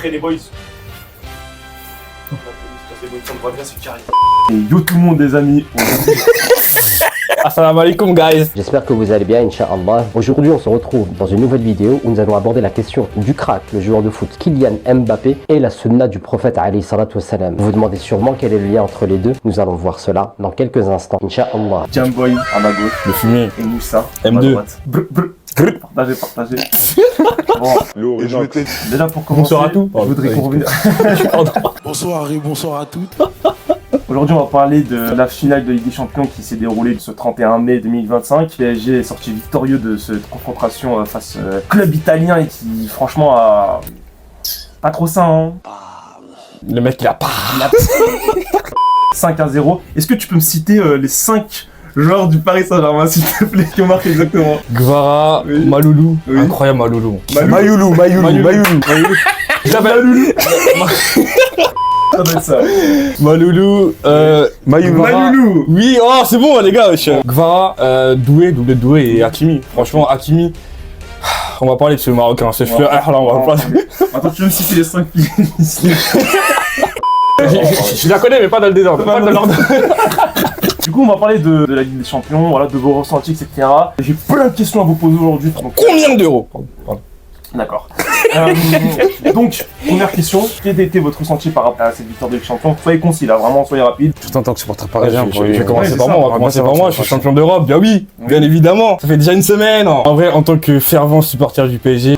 après les boys. Et yo tout le monde les amis. Assalamu alaikum guys. J'espère que vous allez bien, Inch'Allah. Aujourd'hui on se retrouve dans une nouvelle vidéo où nous allons aborder la question du crack, le joueur de foot Kylian Mbappé et la sunna du prophète alayhi salatu wassalam. Vous vous demandez sûrement quel est le lien entre les deux. Nous allons voir cela dans quelques instants, Inch'Allah. Jamboy à ma gauche, Le fumier. et Moussa M2. à ma droite. Partagez. Bon, Et je m'étais déjà pour commencer, Bonsoir à tous. je voudrais qu'on revienne. bonsoir et bonsoir à toutes. Aujourd'hui, on va parler de la finale de Ligue des Champions qui s'est déroulée ce 31 mai 2025. PSG est sorti victorieux de cette confrontation face au club italien et qui, franchement, a pas trop ça, hein. Le mec il a pas. 5-0. Est-ce que tu peux me citer les 5 joueurs du Paris Saint-Germain, s'il te plaît, qui ont marqué exactement? Gvara, Oui. Maloulou. Oui. Incroyable Maloulou. Mayoulou. Ça doit être ça. Maloulou. Maloulou. Oui, oh c'est bon les gars. Wesh. Gvara, Doué, doublé Doué et Hakimi. Franchement Hakimi. On va parler de ce Marocain. C'est Ouais. on va pas. Attends, tu veux me citer les 5 qui... Je la connais mais pas dans le désordre. Pas dans l'ordre. Du coup, on va parler de la Ligue des Champions, voilà, de vos ressentis, etc. J'ai plein de questions à vous poser aujourd'hui. Donc, Combien d'euros? d'accord. Donc, première question, quel était votre ressenti par rapport à cette victoire de Ligue des Champions? Soyez concis là, vraiment, soyez rapide. Tout en tant que supporter Je parisien. vais commencer Ouais, par c'est moi, on ça. va commencer Ouais, par moi, je suis champion d'Europe, bien oui, Oui. bien évidemment. Ça fait déjà une semaine. En vrai, en tant que fervent supporter du PSG,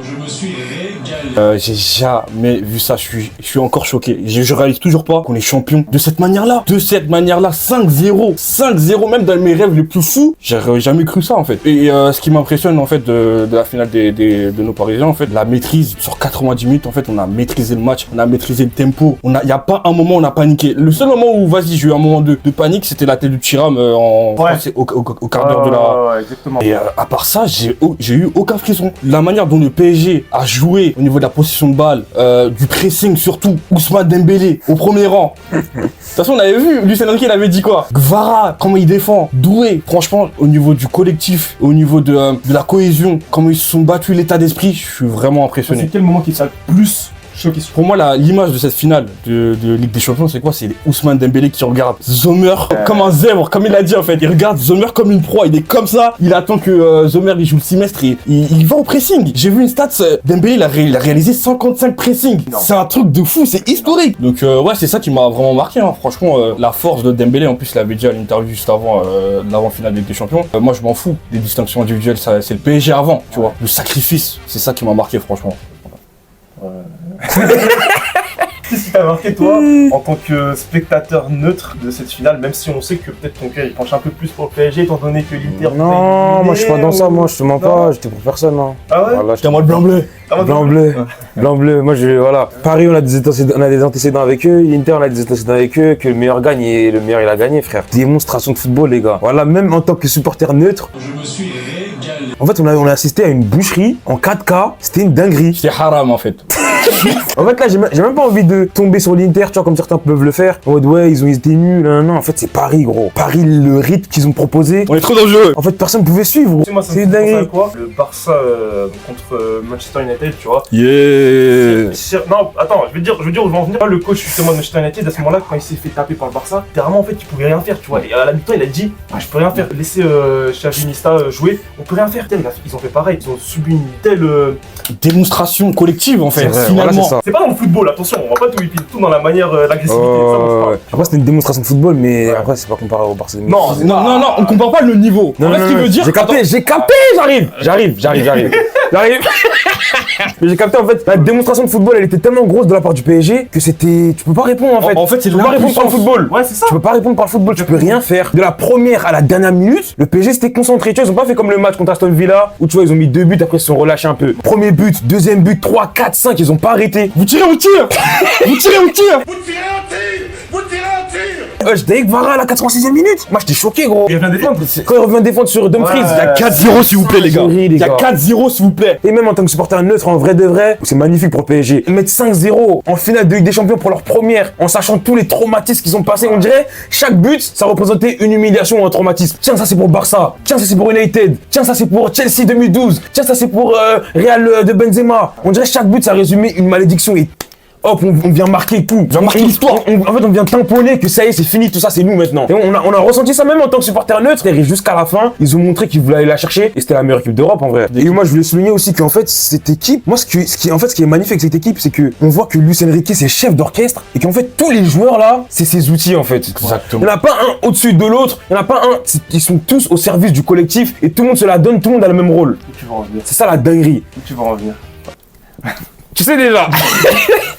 j'ai jamais vu ça, je suis encore choqué. Je réalise toujours pas qu'on est champion de cette manière-là. 5-0. 5-0, même dans mes rêves les plus fous, j'aurais jamais cru ça en fait. Et ce qui m'impressionne en fait de la finale de nos Parisiens, en fait, la maîtrise sur 90 minutes, en fait, on a maîtrisé le match, on a maîtrisé le tempo. Y a pas un moment où on a paniqué. Le seul moment où, vas-y, j'ai eu un moment de panique, c'était la tête du Thuram au quart d'heure de la... Ouais, exactement. Et à part ça, j'ai eu aucun frisson. La manière dont le PSG a joué au niveau de la possession de balle, du pressing surtout, Ousmane Dembélé au premier rang. De toute façon, on avait vu, Lucien Enrique, il avait dit quoi? Gvara, comment il défend, Doué. Franchement, au niveau du collectif, au niveau de la cohésion, comment ils se sont battus, l'état d'esprit, je suis vraiment C'est impressionné. quel moment qui t'a le plus choqué? Pour moi, l'image de cette finale de Ligue des Champions, c'est quoi? C'est Ousmane Dembélé qui regarde Zomer comme un zèbre, comme il a dit en fait. Il regarde Zomer comme une proie, il est comme ça. Il attend que Zomer il joue le semestre et il va au pressing. J'ai vu une stat, Dembélé il a réalisé 55 pressing. C'est un truc de fou, c'est historique. Donc ouais, c'est ça qui m'a vraiment marqué. Hein. Franchement, la force de Dembélé, en plus, il l'avait dit à l'interview juste avant l'avant-finale de Ligue des Champions. Moi, je m'en fous des distinctions individuelles, c'est le PSG avant, tu vois. Le sacrifice, c'est ça qui m'a marqué, franchement. Qu'est-ce qui t'a marqué toi en tant que spectateur neutre de cette finale, même si on sait que peut-être ton cœur il penche un peu plus pour le PSG étant donné que l'Inter... Non, moi je suis pas dans ça, moi je te mens pas, j'étais pour personne. Hein. Ah ouais? Voilà, J'étais en mode blanc-bleu. Blanc bleu, moi voilà. Paris on a des antécédents avec eux, l'Inter on a des antécédents avec eux, que le meilleur gagne et le meilleur il a gagné frère. Démonstration de football les gars. Voilà, même en tant que supporter neutre. Je me suis régalé. En fait on a assisté à une boucherie en 4K, c'était une dinguerie. C'est haram en fait. En fait là j'ai même pas envie de tomber sur l'Inter, tu vois, comme certains peuvent le faire. En mode ouais ils ont été nuls, non, en fait c'est Paris gros. Paris le rythme qu'ils ont proposé. On est trop dangereux. En fait personne pouvait suivre. Tu sais, moi, ça me C'est fait penser à dingue. quoi? Le Barça contre Manchester United, tu vois. Yeah. Non, attends, je veux dire où je vais en venir. Le coach justement de Manchester United, à ce moment-là, quand il s'est fait taper par le Barça, littéralement en fait, il pouvait rien faire, tu vois. Et à la mi-temps, il a dit, je peux rien faire. Laissez Xavi Iniesta jouer, on peut rien faire. Ils ont fait pareil, ils ont subi une telle Démonstration collective en fait, C'est vrai, finalement. voilà, c'est ça. C'est pas dans le football, attention, on va pas tout whipper, tout dans la manière, l'agressivité, ça dont je parle. Après c'était une démonstration de football, mais Ouais. après c'est pas comparé au Barcelone. Non, Non, on compare pas le niveau. Non, En fait, non, ce qu'il non, veut dire. j'ai capté, j'arrive. Mais j'ai capté en fait, la démonstration de football elle était tellement grosse de la part du PSG que c'était, tu peux pas répondre en fait. En fait, c'est tu peux pas répondre par le l'impuissance. football. Ouais, c'est ça. Tu peux pas répondre par le football, tu peux rien faire. De la première à la dernière minute, le PSG s'était concentré. Tu vois, ils ont pas fait comme le match contre Aston Villa où tu vois, ils ont mis 2 buts, après ils se sont relâchés un peu. Premier but, deuxième but, 3, 4, 5, ils ont pas arrêté. Vous tirez, on tire. Vous tirez, on tire. J'étais avec Vara à la 86e minute. Moi j'étais choqué gros. Il vient défendre. Quand il revient défendre sur Dumfries, Ouais. il y a 4-0 s'il vous plaît les gars. Chérie, les Il y a gars. 4-0 s'il vous plaît. Et même en tant que supporter neutre, en vrai de vrai, c'est magnifique pour le PSG. Mettre 5-0 en finale de Ligue des Champions pour leur première, en sachant tous les traumatismes qu'ils ont passés, on dirait, chaque but, ça représentait une humiliation ou un traumatisme. Tiens, ça c'est pour Barça. Tiens, ça c'est pour United. Tiens, ça c'est pour Chelsea 2012. Tiens, ça c'est pour Real de Benzema. On dirait chaque but, ça résumait une malédiction. Et hop, on vient marquer tout. On vient marquer l'histoire. En fait, on vient tamponner que ça y est, c'est fini, tout ça, c'est nous maintenant. Et on a ressenti ça même en tant que supporter neutre. C'est-à-dire jusqu'à la fin, ils ont montré qu'ils voulaient aller la chercher et c'était la meilleure équipe d'Europe en vrai. Et moi, je voulais souligner aussi qu'en fait, cette équipe, moi, ce qui est magnifique avec cette équipe, c'est que on voit que Luis Enrique, c'est chef d'orchestre et qu'en fait, tous les joueurs là, c'est ses outils en fait. Exactement. Il n'y en a pas un au-dessus de l'autre, il n'y en a pas un, ils sont tous au service du collectif et tout le monde se la donne, tout le monde a le même rôle. Tu vas en venir. C'est ça la dinguerie. Tu vas en venir. Tu sais déjà,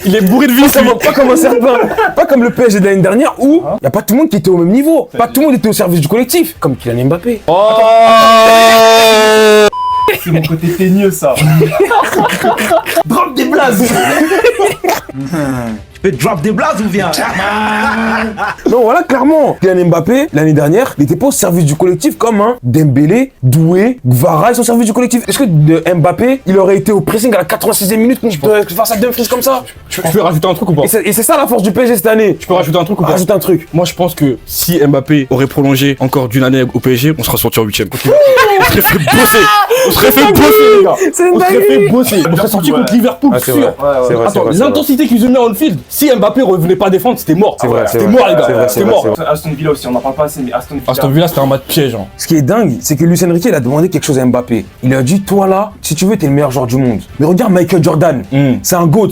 Il est bourré de vie, pas comme un certain, pas comme le PSG de l'année dernière où il n'y a pas tout le monde qui était au même niveau, pas tout le monde était au service du collectif, comme Kylian Mbappé. Oh C'est mon côté teigneux ça. Drop des blazes. Tu peux drop des blazes ou bien? Non, voilà, clairement. Kylian Mbappé, l'année dernière, il n'était pas au service du collectif comme un Dembélé, Doué, Gvara, ils sont au service du collectif. Est-ce que Mbappé, il aurait été au pressing à la 86e minute face à Dumfries comme ça? Je peux rajouter un truc ou pas? Et c'est ça la force du PSG cette année. Je peux rajouter un truc ou pas? Rajoute un truc. Moi je pense que si Mbappé aurait prolongé encore d'une année au PSG, on serait sorti en 8ème. On serait fait bosser. On serait fait bosser les gars. C'est une On serait dinguerie. fait bosser. On serait sorti contre Liverpool Ah, c'est sûr. vrai. C'est vrai, Attends, c'est vrai. l'intensité qu'ils ont mis en field, si Mbappé revenait pas défendre, c'était mort. C'est vrai, c'est C'était vrai. mort les C'est gars. vrai, C'était c'est mort. vrai, Aston Villa aussi, on n'en parle pas assez, mais Aston Villa. Aston Villa c'était un match piège. Hein. Ce qui est dingue, c'est que Luis Enrique, il a demandé quelque chose à Mbappé. Il a dit, toi là, si tu veux, t'es le meilleur joueur du monde. Mais regarde Michael Jordan, c'est un GOAT.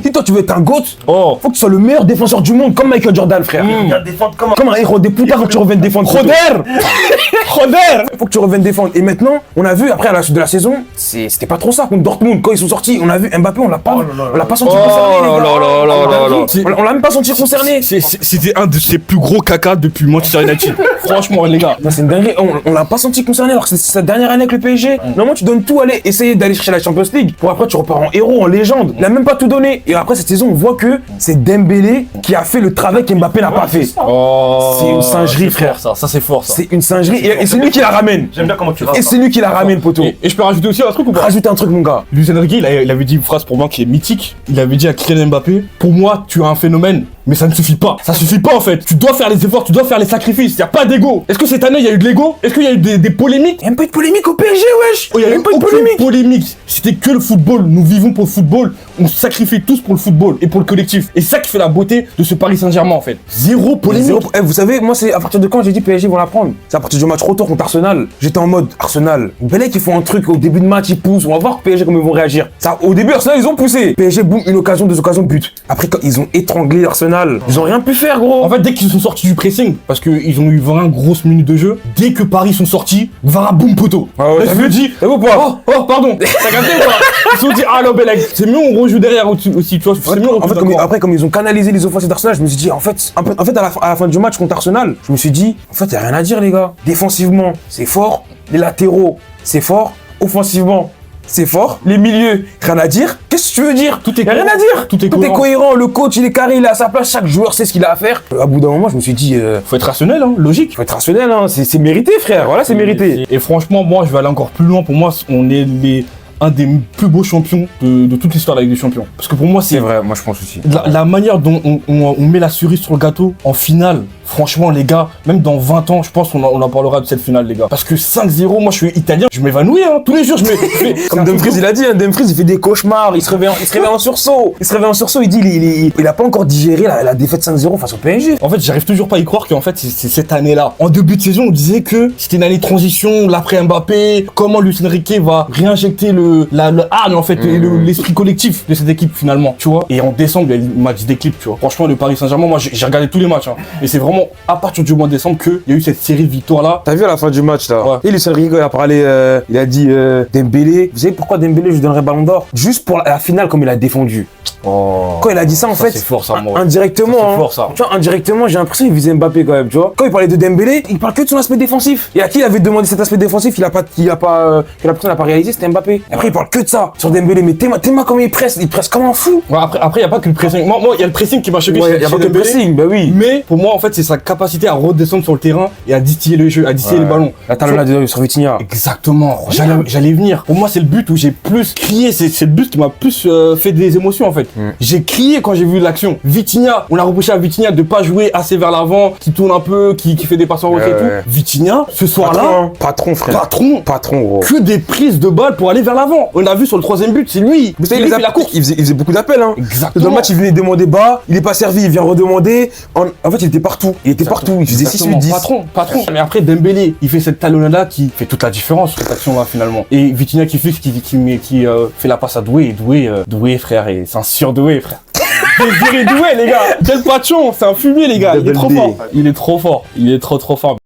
Si toi tu veux être un GOAT, Oh. faut que tu sois le meilleur défenseur du monde, comme Michael Jordan, frère. Regarde défendre comme un. Comme un héros des putas, faut que tu reviennes défendre. Roder Faut que tu reviennes défendre. Et maintenant, on a vu, après, à la suite de la saison, c'était pas trop ça contre Dortmund. Quand ils sont sortis, on a vu Mbappé, on l'a pas senti concerné, les gars. On l'a même pas senti concerné. C'était un de ses plus gros caca depuis Manchester United. Franchement les gars. Non, c'est une dinguerie. On l'a pas senti concerné alors que c'est sa dernière année avec le PSG. Normalement, tu donnes tout, aller essayer d'aller chercher la Champions League. Pour après, tu repars en héros, en légende. Il a même pas tout donné. Et après cette saison, on voit que c'est Dembélé qui a fait le travail qu'Mbappé n'a pas fait. Oh. C'est une singerie, frère. Ça c'est fort ça. C'est une singerie. Et c'est lui qui la ramène. J'aime bien comment tu rases. Et c'est lui qui la ramène, poteau. Et je peux rajouter aussi un truc ou pas? Rajoute un truc, mon gars. Luis Enrique, il avait dit une phrase pour moi qui est mythique. Il avait dit à Kylian Mbappé, pour moi, tu as un phénomène, mais ça ne suffit pas. Ça suffit pas en fait. Tu dois faire les efforts, tu dois faire les sacrifices. Y a pas d'ego. Est-ce que cette année il y a eu de l'ego? Est-ce qu'il y a eu des polémiques? Il y a même pas eu de polémique au PSG, wesh. Il y a même pas eu de aucune polémique. polémique. C'était que le football. Nous vivons pour le football. On se sacrifie tous pour le football et pour le collectif. Et c'est ça qui fait la beauté de ce Paris Saint-Germain en fait. Zéro polémique. Vous savez, moi, c'est à partir de quand j'ai dit PSG vont la prendre. C'est à partir du match retour contre Arsenal. J'étais en mode Arsenal. Belek, ils font un truc au début de match, ils poussent. On va voir PSG comment ils vont réagir. Ça, au début, Arsenal, ils ont poussé. PSG, boum, une occasion, deux occasions, but. Après, quand ils ont étranglé Arsenal, ils ont rien pu faire, gros. En fait, dès qu'ils sont sortis du pressing, parce qu'ils ont eu 20 grosses minutes de jeu, dès que Paris sont sortis, Vara boum poteau. Ah ouais, Là, t'as je me vu dis, T'as vu ou pas oh pardon, t'as capté ou pas? Ils se sont dit, ah non, Belek, c'est mieux on rejoue derrière aussi, tu vois, c'est mieux on En fait, comme ils ont canalisé les offensives d'Arsenal, je me suis dit, en fait, à la fin du match contre Arsenal, je me suis dit, en fait, y a rien à dire, les gars. Défensivement, c'est fort. Les latéraux, c'est fort. Offensivement, c'est fort. Les milieux, rien à dire. Qu'est-ce que tu veux dire? Tout est Y a rien à dire. Tout est cohérent. cohérent. Le coach, il est carré, il est à sa place. Chaque joueur sait ce qu'il a à faire. À bout d'un moment, je me suis dit, Faut être rationnel, hein, logique. faut être rationnel, hein. C'est mérité, frère. Voilà, c'est mérité. Et franchement, moi, je vais aller encore plus loin. Pour moi, on est un des plus beaux champions de toute l'histoire de la Ligue des Champions. Parce que pour moi, c'est vrai, moi je pense aussi. la manière dont on met la cerise sur le gâteau en finale. Franchement, les gars, même dans 20 ans, je pense qu'on en parlera de cette finale, les gars. Parce que 5-0, moi je suis italien, je m'évanouis, hein. Tous les jours, Comme Dumfries, il a dit, hein, Dumfries, il fait des cauchemars, il se réveille en sursaut. Il dit, il a pas encore digéré la défaite 5-0 face au PSG. En fait, j'arrive toujours pas à y croire qu'en fait, c'est cette année-là. En début de saison, on disait que c'était une année de transition, l'après Mbappé, comment Luis Enrique va réinjecter le âme, en fait, et l'esprit collectif de cette équipe, finalement, tu vois. Et en décembre, il y a le match d'équipe, tu vois. Franchement, le Paris Saint-Germain, moi, j'ai regardé tous les matchs, hein. Et c'est vraiment à partir du mois de décembre qu'il y a eu cette série de victoires-là. T'as vu à la fin du match là? Ouais. Et Luis Enrique, il a parlé, il a dit Dembélé. Vous savez pourquoi Dembélé je lui donnerais Ballon d'Or? Juste pour la finale comme il a défendu. Quand il a dit ça, en fait, c'est fort, ça, moi. indirectement, Ça, c'est fort, ça. Tu vois, indirectement, j'ai l'impression qu'il visait Mbappé quand même, tu vois. Quand il parlait de Dembélé, il parle que de son aspect défensif. Et à qui il avait demandé cet aspect défensif, que la personne n'a pas réalisé, c'était Mbappé. Et après, il parle que de ça sur Dembélé. Mais t'es comment il presse comme un fou. Ouais, après, il n'y a pas que le pressing. Moi, il y a le pressing qui m'a choqué. Ouais, il y a pas que le Dembélé. pressing, bah oui. Mais pour moi, en fait, c'est sa capacité à redescendre sur le terrain et à distiller le jeu, à distiller les ballons. La talonnade sur Vitinha. Exactement. J'allais venir. Pour moi, c'est le but où j'ai plus crié. C'est le but qui m'a plus fait des émotions, en fait. J'ai crié quand j'ai vu l'action. Vitinha, on a reproché à Vitinha de pas jouer assez vers l'avant, qui tourne un peu, qui fait des passes en retrait et tout. Vitinha, ce soir-là, Patron, frère. patron, Patron, gros. que des prises de balles pour aller vers l'avant. avant. On a vu sur le 3e but, c'est lui. Mais ça, C'est il lui les qui fait la course. il faisait beaucoup d'appels, hein. Exactement. Dans le match, il venait demander bas, il est pas servi, il vient redemander. En fait, il était partout. Il était partout. Il faisait 6 Exactement. 8 10. Patron. Mais après, Dembélé, il fait cette talonnade-là qui fait toute la différence, cette action-là, finalement. Et Vitinha qui fait la passe à Doué. Et Doué, frère, et c'est un surdoué, frère. Désiré Doué, les gars. Quel patron, c'est un fumier, les gars. Il est trop Doué. fort. Il est trop fort. Il est trop fort.